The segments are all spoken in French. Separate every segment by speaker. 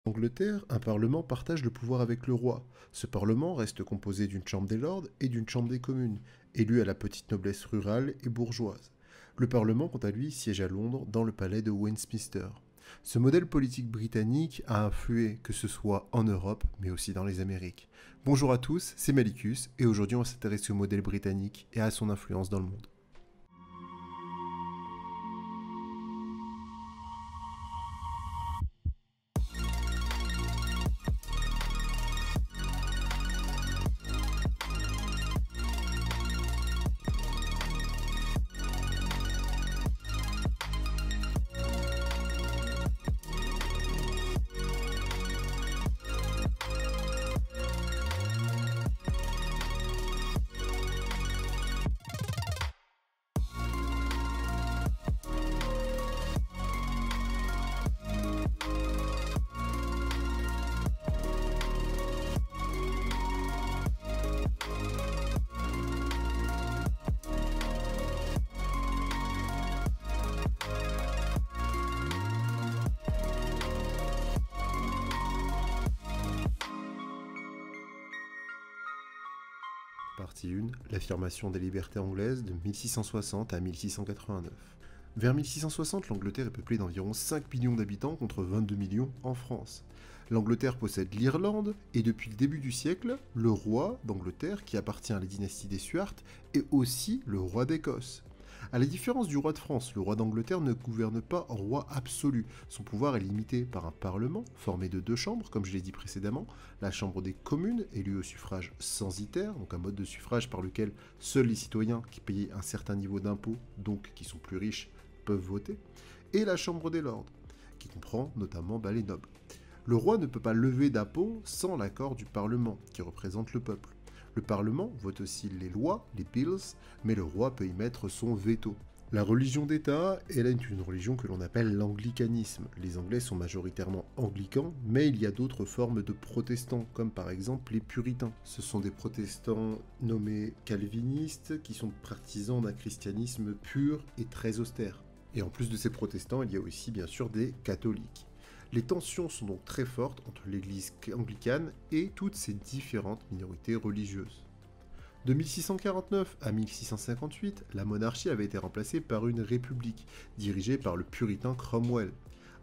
Speaker 1: En Angleterre, un parlement partage le pouvoir avec le roi. Ce parlement reste composé d'une chambre des lords et d'une chambre des communes, élus à la petite noblesse rurale et bourgeoise. Le parlement, quant à lui, siège à Londres dans le palais de Westminster. Ce modèle politique britannique a influé que ce soit en Europe, mais aussi dans les Amériques. Bonjour à tous, c'est Malicus, et aujourd'hui on va s'intéresser au modèle britannique et à son influence dans le monde. Partie 1, l'affirmation des libertés anglaises de 1660 à 1689. Vers 1660, l'Angleterre est peuplée d'environ 5 millions d'habitants contre 22 millions en France. L'Angleterre possède l'Irlande et depuis le début du siècle, le roi d'Angleterre, qui appartient à la dynastie des Stuarts, est aussi le roi d'Écosse. À la différence du roi de France, le roi d'Angleterre ne gouverne pas en roi absolu. Son pouvoir est limité par un parlement formé de deux chambres, comme je l'ai dit précédemment, la chambre des communes, élue au suffrage censitaire, donc un mode de suffrage par lequel seuls les citoyens qui payaient un certain niveau d'impôt, donc qui sont plus riches, peuvent voter, et la chambre des lords, qui comprend notamment les nobles. Le roi ne peut pas lever d'impôts sans l'accord du Parlement, qui représente le peuple. Le Parlement vote aussi les lois, les bills, mais le roi peut y mettre son veto. La religion d'État, elle est une religion que l'on appelle l'anglicanisme. Les Anglais sont majoritairement anglicans, mais il y a d'autres formes de protestants, comme par exemple les puritains. Ce sont des protestants nommés calvinistes qui sont partisans d'un christianisme pur et très austère. Et en plus de ces protestants, il y a aussi bien sûr des catholiques. Les tensions sont donc très fortes entre l'église anglicane et toutes ces différentes minorités religieuses. De 1649 à 1658, la monarchie avait été remplacée par une république, dirigée par le puritain Cromwell.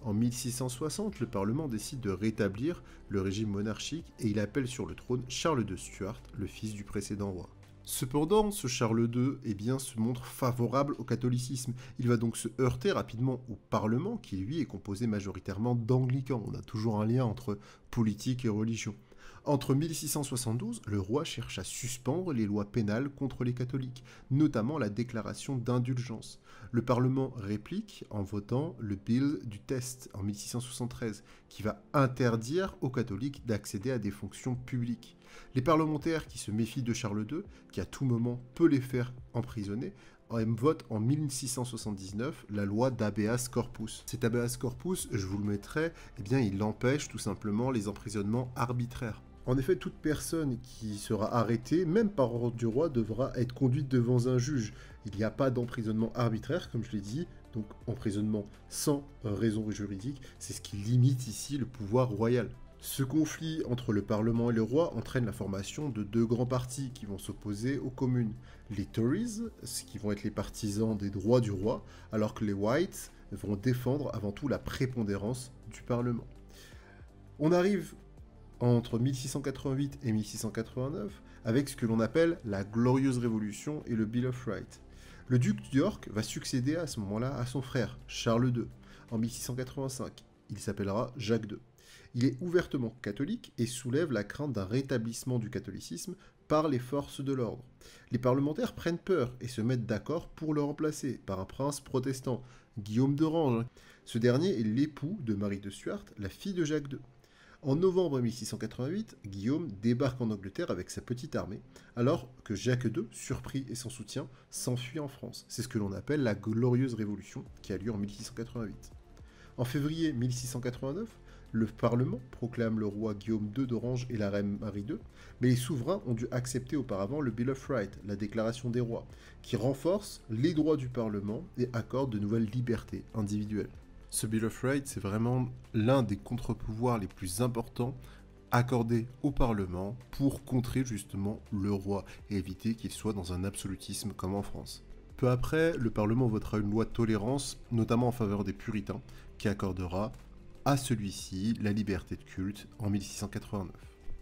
Speaker 1: En 1660, le Parlement décide de rétablir le régime monarchique et il appelle sur le trône Charles II Stuart, le fils du précédent roi. Cependant, ce Charles II se montre favorable au catholicisme. Il va donc se heurter rapidement au Parlement, qui lui est composé majoritairement d'anglicans. On a toujours un lien entre politique et religion. Entre 1672, le roi cherche à suspendre les lois pénales contre les catholiques, notamment la déclaration d'indulgence. Le Parlement réplique en votant le Bill du Test en 1673, qui va interdire aux catholiques d'accéder à des fonctions publiques. Les parlementaires qui se méfient de Charles II, qui à tout moment peut les faire emprisonner, votent en 1679 la loi d'habeas corpus. Cet habeas corpus, je vous le mettrai, il empêche tout simplement les emprisonnements arbitraires. En effet, toute personne qui sera arrêtée, même par ordre du roi, devra être conduite devant un juge. Il n'y a pas d'emprisonnement arbitraire, comme je l'ai dit, donc emprisonnement sans raison juridique, c'est ce qui limite ici le pouvoir royal. Ce conflit entre le Parlement et le roi entraîne la formation de deux grands partis qui vont s'opposer aux communes. Les Tories, qui vont être les partisans des droits du roi, alors que les Whites vont défendre avant tout la prépondérance du Parlement. On arrive entre 1688 et 1689 avec ce que l'on appelle la Glorieuse Révolution et le Bill of Rights. Le duc d'York va succéder à ce moment-là à son frère, Charles II, en 1685. Il s'appellera Jacques II. Il est ouvertement catholique et soulève la crainte d'un rétablissement du catholicisme par les forces de l'ordre. Les parlementaires prennent peur et se mettent d'accord pour le remplacer par un prince protestant, Guillaume d'Orange. Ce dernier est l'époux de Marie de Stuart, la fille de Jacques II. En novembre 1688, Guillaume débarque en Angleterre avec sa petite armée, alors que Jacques II, surpris et sans soutien, s'enfuit en France. C'est ce que l'on appelle la Glorieuse Révolution, qui a lieu en 1688. En février 1689, le Parlement proclame le roi Guillaume II d'Orange et la reine Marie II, mais les souverains ont dû accepter auparavant le Bill of Rights, la déclaration des rois, qui renforce les droits du Parlement et accorde de nouvelles libertés individuelles. Ce Bill of Rights, c'est vraiment l'un des contre-pouvoirs les plus importants accordés au Parlement pour contrer justement le roi et éviter qu'il soit dans un absolutisme comme en France. Peu après, le Parlement votera une loi de tolérance, notamment en faveur des puritains, qui accordera à celui-ci la liberté de culte en 1689.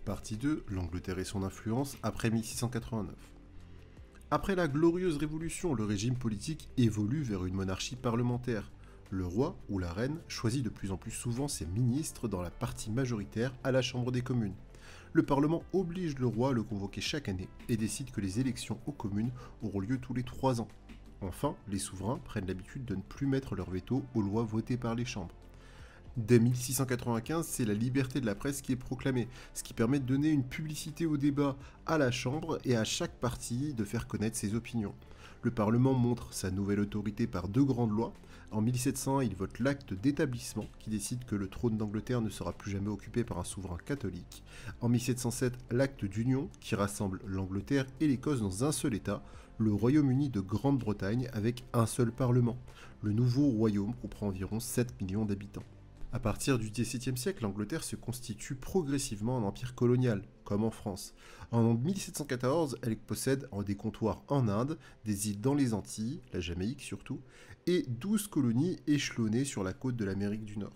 Speaker 1: Partie 2, l'Angleterre et son influence après 1689. Après la glorieuse révolution, le régime politique évolue vers une monarchie parlementaire. Le roi ou la reine choisit de plus en plus souvent ses ministres dans la partie majoritaire à la Chambre des communes. Le Parlement oblige le roi à le convoquer chaque année et décide que les élections aux communes auront lieu tous les 3 ans. Enfin, les souverains prennent l'habitude de ne plus mettre leur veto aux lois votées par les chambres. Dès 1695, c'est la liberté de la presse qui est proclamée, ce qui permet de donner une publicité au débat à la Chambre et à chaque parti de faire connaître ses opinions. Le Parlement montre sa nouvelle autorité par 2 grandes lois. En 1701, il vote l'acte d'établissement qui décide que le trône d'Angleterre ne sera plus jamais occupé par un souverain catholique. En 1707, l'acte d'union qui rassemble l'Angleterre et l'Écosse dans un seul État, le Royaume-Uni de Grande-Bretagne avec un seul Parlement. Le nouveau royaume comprend environ 7 millions d'habitants. À partir du XVIIe siècle, l'Angleterre se constitue progressivement en empire colonial, comme en France. En 1714, elle possède des comptoirs en Inde, des îles dans les Antilles, la Jamaïque surtout, et 12 colonies échelonnées sur la côte de l'Amérique du Nord.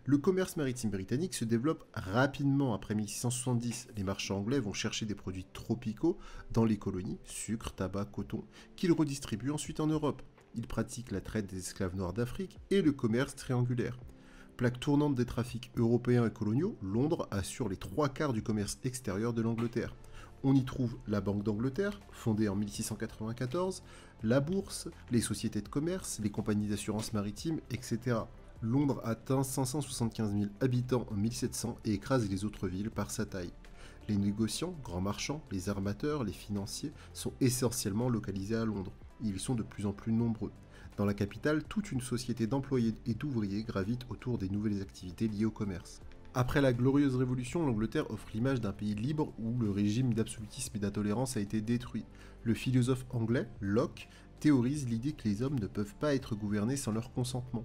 Speaker 1: Le commerce maritime britannique se développe rapidement après 1670. Les marchands anglais vont chercher des produits tropicaux dans les colonies, sucre, tabac, coton, qu'ils redistribuent ensuite en Europe. Ils pratiquent la traite des esclaves noirs d'Afrique et le commerce triangulaire. Plaque tournante des trafics européens et coloniaux, Londres assure les 3/4 du commerce extérieur de l'Angleterre. On y trouve la Banque d'Angleterre, fondée en 1694, la bourse, les sociétés de commerce, les compagnies d'assurance maritime, etc. Londres atteint 575 000 habitants en 1700 et écrase les autres villes par sa taille. Les négociants, grands marchands, les armateurs, les financiers sont essentiellement localisés à Londres. Ils sont de plus en plus nombreux. Dans la capitale, toute une société d'employés et d'ouvriers gravite autour des nouvelles activités liées au commerce. Après la glorieuse révolution, l'Angleterre offre l'image d'un pays libre où le régime d'absolutisme et d'intolérance a été détruit. Le philosophe anglais, Locke, théorise l'idée que les hommes ne peuvent pas être gouvernés sans leur consentement.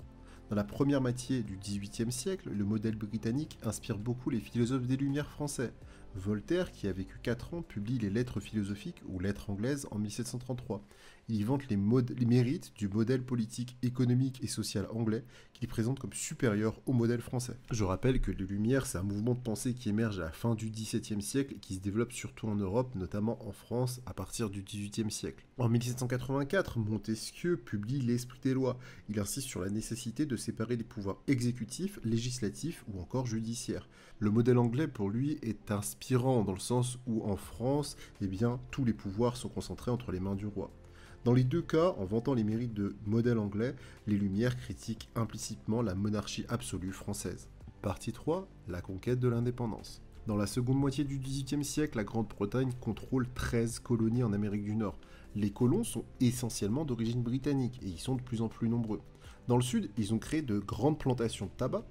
Speaker 1: Dans la première moitié du XVIIIe siècle, le modèle britannique inspire beaucoup les philosophes des Lumières français. Voltaire, qui a vécu 4 ans, publie les Lettres philosophiques ou Lettres anglaises en 1733. Il y vante les mérites du modèle politique, économique et social anglais qu'il présente comme supérieur au modèle français. Je rappelle que les Lumières, c'est un mouvement de pensée qui émerge à la fin du XVIIe siècle et qui se développe surtout en Europe, notamment en France, à partir du XVIIIe siècle. En 1784, Montesquieu publie L'Esprit des lois. Il insiste sur la nécessité de séparer les pouvoirs exécutifs, législatifs ou encore judiciaires. Le modèle anglais, pour lui, est inspirant dans le sens où, en France, tous les pouvoirs sont concentrés entre les mains du roi. Dans les 2 cas, en vantant les mérites de modèle anglais, les Lumières critiquent implicitement la monarchie absolue française. Partie 3, la conquête de l'indépendance. Dans la seconde moitié du XVIIIe siècle, la Grande-Bretagne contrôle 13 colonies en Amérique du Nord. Les colons sont essentiellement d'origine britannique et ils sont de plus en plus nombreux. Dans le sud, ils ont créé de grandes plantations de tabac,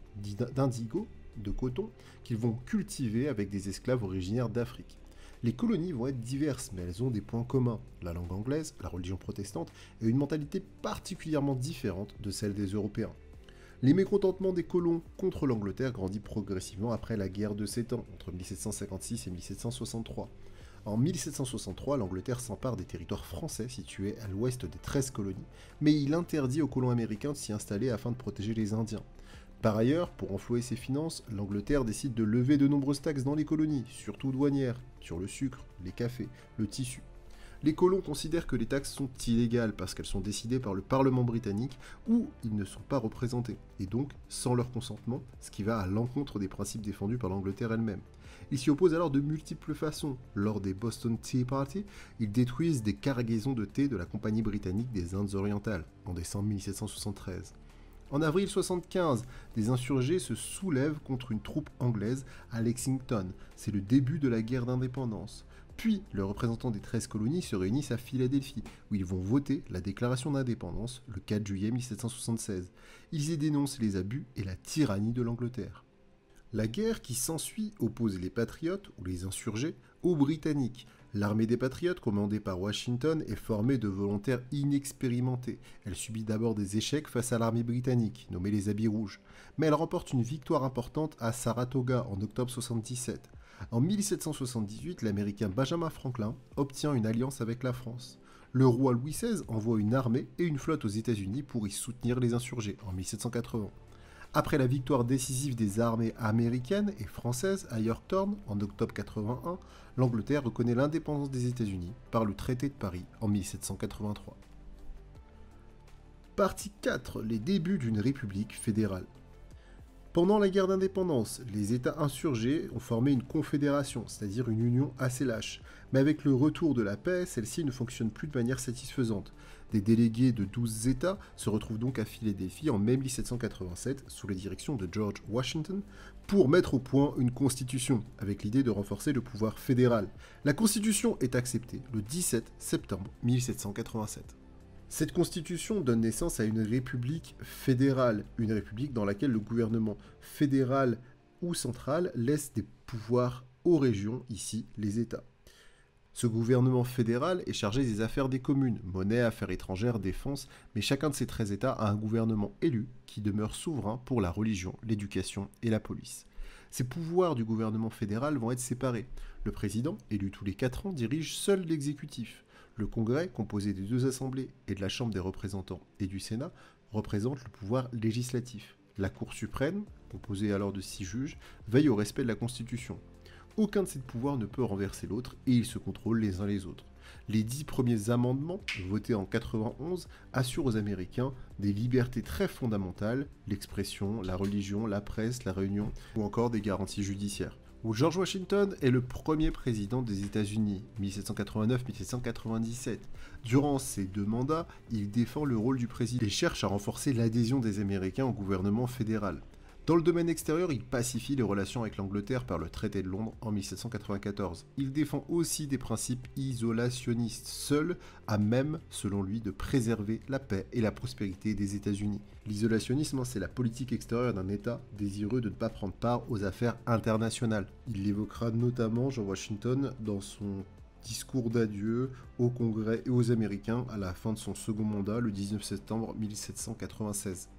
Speaker 1: d'indigo, de coton, qu'ils vont cultiver avec des esclaves originaires d'Afrique. Les colonies vont être diverses, mais elles ont des points communs. La langue anglaise, la religion protestante et une mentalité particulièrement différente de celle des Européens. Les mécontentements des colons contre l'Angleterre grandit progressivement après la guerre de 7 ans, entre 1756 et 1763. En 1763, l'Angleterre s'empare des territoires français situés à l'ouest des 13 colonies, mais il interdit aux colons américains de s'y installer afin de protéger les Indiens. Par ailleurs, pour enflouer ses finances, l'Angleterre décide de lever de nombreuses taxes dans les colonies, surtout douanières, sur le sucre, les cafés, le tissu. Les colons considèrent que les taxes sont illégales parce qu'elles sont décidées par le Parlement britannique où ils ne sont pas représentés, et donc sans leur consentement, ce qui va à l'encontre des principes défendus par l'Angleterre elle-même. Ils s'y opposent alors de multiples façons. Lors des Boston Tea Party, ils détruisent des cargaisons de thé de la Compagnie britannique des Indes orientales, en décembre 1773. En avril 1975, des insurgés se soulèvent contre une troupe anglaise à Lexington. C'est le début de la guerre d'indépendance. Puis, les représentants des 13 colonies se réunissent à Philadelphie, où ils vont voter la déclaration d'indépendance le 4 juillet 1776. Ils y dénoncent les abus et la tyrannie de l'Angleterre. La guerre qui s'ensuit oppose les patriotes, ou les insurgés, aux Britanniques. L'armée des Patriotes, commandée par Washington, est formée de volontaires inexpérimentés. Elle subit d'abord des échecs face à l'armée britannique, nommée les Habits Rouges, mais elle remporte une victoire importante à Saratoga en octobre 77. En 1778, l'Américain Benjamin Franklin obtient une alliance avec la France. Le roi Louis XVI envoie une armée et une flotte aux États-Unis pour y soutenir les insurgés en 1780. Après la victoire décisive des armées américaines et françaises à Yorktown en octobre 81, l'Angleterre reconnaît l'indépendance des États-Unis par le traité de Paris en 1783. Partie 4. Les débuts d'une république fédérale. Pendant la guerre d'indépendance, les États insurgés ont formé une confédération, c'est-à-dire une union assez lâche. Mais avec le retour de la paix, celle-ci ne fonctionne plus de manière satisfaisante. Des délégués de 12 États se retrouvent donc à Philadelphie en mai 1787 sous la direction de George Washington pour mettre au point une constitution, avec l'idée de renforcer le pouvoir fédéral. La constitution est acceptée le 17 septembre 1787. Cette constitution donne naissance à une république fédérale, une république dans laquelle le gouvernement fédéral ou central laisse des pouvoirs aux régions, ici les États. Ce gouvernement fédéral est chargé des affaires des communes, monnaie, affaires étrangères, défense, mais chacun de ces 13 États a un gouvernement élu qui demeure souverain pour la religion, l'éducation et la police. Ces pouvoirs du gouvernement fédéral vont être séparés. Le président, élu tous les 4 ans, dirige seul l'exécutif. Le Congrès, composé des 2 assemblées et de la Chambre des représentants et du Sénat, représente le pouvoir législatif. La Cour suprême, composée alors de 6 juges, veille au respect de la Constitution. Aucun de ces pouvoirs ne peut renverser l'autre et ils se contrôlent les uns les autres. Les 10 premiers amendements, votés en 91, assurent aux Américains des libertés très fondamentales, l'expression, la religion, la presse, la réunion, ou encore des garanties judiciaires. George Washington est le premier président des États-Unis, 1789-1797. Durant ses 2 mandats, il défend le rôle du président et cherche à renforcer l'adhésion des Américains au gouvernement fédéral. Dans le domaine extérieur, il pacifie les relations avec l'Angleterre par le traité de Londres en 1794. Il défend aussi des principes isolationnistes, seuls à même, selon lui, de préserver la paix et la prospérité des États-Unis. L'isolationnisme, c'est la politique extérieure d'un État désireux de ne pas prendre part aux affaires internationales. Il l'évoquera notamment, George Washington, dans son discours d'adieu au Congrès et aux Américains à la fin de son second mandat, le 19 septembre 1796.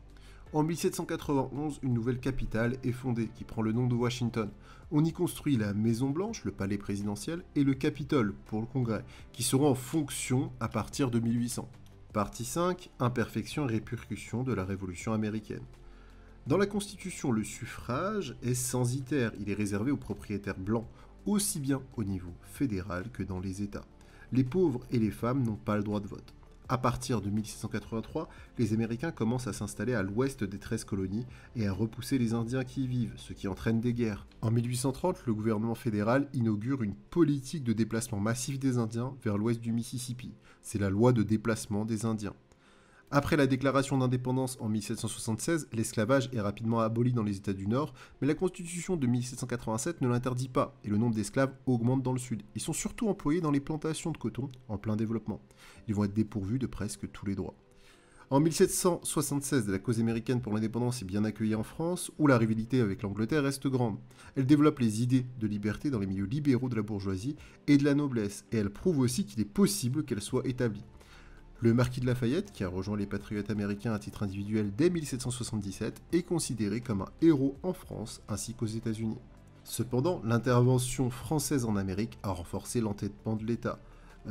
Speaker 1: En 1791, une nouvelle capitale est fondée, qui prend le nom de Washington. On y construit la Maison Blanche, le palais présidentiel, et le Capitole, pour le Congrès, qui seront en fonction à partir de 1800. Partie 5. Imperfections et répercussions de la Révolution américaine. Dans la Constitution, le suffrage est censitaire, il est réservé aux propriétaires blancs, aussi bien au niveau fédéral que dans les États. Les pauvres et les femmes n'ont pas le droit de vote. À partir de 1783, les Américains commencent à s'installer à l'ouest des 13 colonies et à repousser les Indiens qui y vivent, ce qui entraîne des guerres. En 1830, le gouvernement fédéral inaugure une politique de déplacement massif des Indiens vers l'ouest du Mississippi. C'est la loi de déplacement des Indiens. Après la déclaration d'indépendance en 1776, l'esclavage est rapidement aboli dans les États du Nord, mais la Constitution de 1787 ne l'interdit pas, et le nombre d'esclaves augmente dans le Sud. Ils sont surtout employés dans les plantations de coton, en plein développement. Ils vont être dépourvus de presque tous les droits. En 1776, la cause américaine pour l'indépendance est bien accueillie en France, où la rivalité avec l'Angleterre reste grande. Elle développe les idées de liberté dans les milieux libéraux de la bourgeoisie et de la noblesse, et elle prouve aussi qu'il est possible qu'elle soit établie. Le marquis de Lafayette, qui a rejoint les patriotes américains à titre individuel dès 1777, est considéré comme un héros en France ainsi qu'aux États-Unis. Cependant, l'intervention française en Amérique a renforcé l'entêtement de l'État,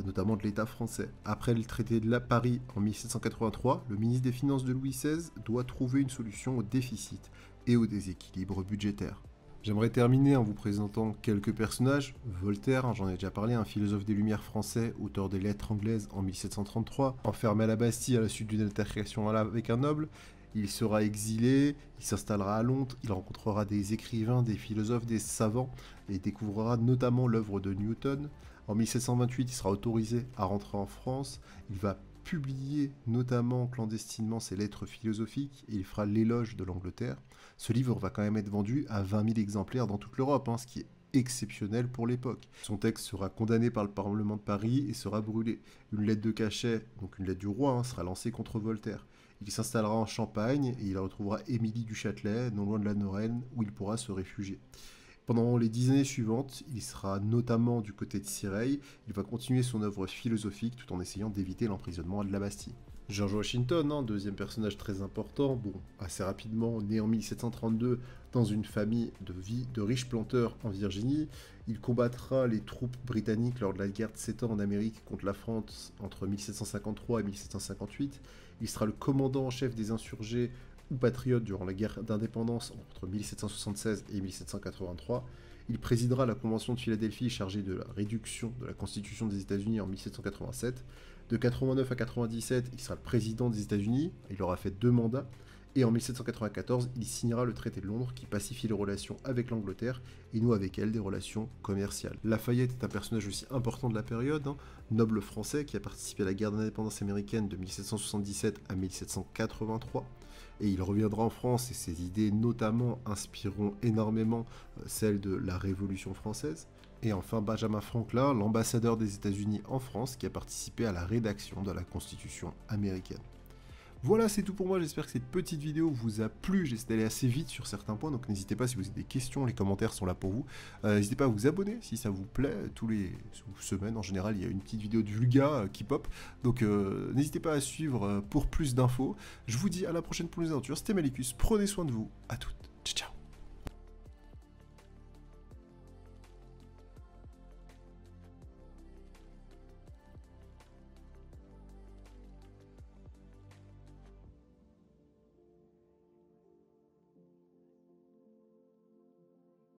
Speaker 1: notamment de l'État français. Après le traité de Paris en 1783, le ministre des Finances de Louis XVI doit trouver une solution au déficit et au déséquilibre budgétaire. J'aimerais terminer en vous présentant quelques personnages. Voltaire, j'en ai déjà parlé, un philosophe des Lumières français, auteur des Lettres anglaises en 1733, enfermé à la Bastille à la suite d'une altercation avec un noble. Il sera exilé, il s'installera à Londres, il rencontrera des écrivains, des philosophes, des savants, et découvrira notamment l'œuvre de Newton. En 1728, il sera autorisé à rentrer en France, il va publier notamment clandestinement ses lettres philosophiques et il fera l'éloge de l'Angleterre. Ce livre va quand même être vendu à 20 000 exemplaires dans toute l'Europe, ce qui est exceptionnel pour l'époque. Son texte sera condamné par le Parlement de Paris et sera brûlé. Une lettre de cachet, donc une lettre du roi, sera lancée contre Voltaire. Il s'installera en Champagne et il retrouvera Émilie du Châtelet, non loin de la Lorraine, où il pourra se réfugier. Pendant les 10 années suivantes, il sera notamment du côté de Sireille, il va continuer son œuvre philosophique tout en essayant d'éviter l'emprisonnement de la Bastille. George Washington, deuxième personnage très important, assez rapidement, né en 1732 dans une famille de riches planteurs en Virginie, il combattra les troupes britanniques lors de la guerre de 7 ans en Amérique contre la France entre 1753 et 1758, il sera le commandant en chef des insurgés ou patriotes durant la guerre d'indépendance entre 1776 et 1783, il présidera la Convention de Philadelphie chargée de la réduction de la Constitution des États-Unis en 1787. De 89 à 97, il sera le président des États-Unis, il aura fait 2 mandats, et en 1794, il signera le traité de Londres qui pacifie les relations avec l'Angleterre et noue avec elle des relations commerciales. Lafayette est un personnage aussi important de la période, noble français qui a participé à la guerre d'indépendance américaine de 1777 à 1783. Et il reviendra en France et ses idées notamment inspireront énormément celles de la Révolution française. Et enfin Benjamin Franklin, l'ambassadeur des États-Unis en France qui a participé à la rédaction de la Constitution américaine. Voilà, c'est tout pour moi, j'espère que cette petite vidéo vous a plu, j'essaie d'aller assez vite sur certains points, donc n'hésitez pas si vous avez des questions, les commentaires sont là pour vous. N'hésitez pas à vous abonner si ça vous plaît, tous les semaines en général il y a une petite vidéo de Vulga qui pop, donc n'hésitez pas à suivre pour plus d'infos. Je vous dis à la prochaine pour les aventures, c'était Malicus, prenez soin de vous, à toutes.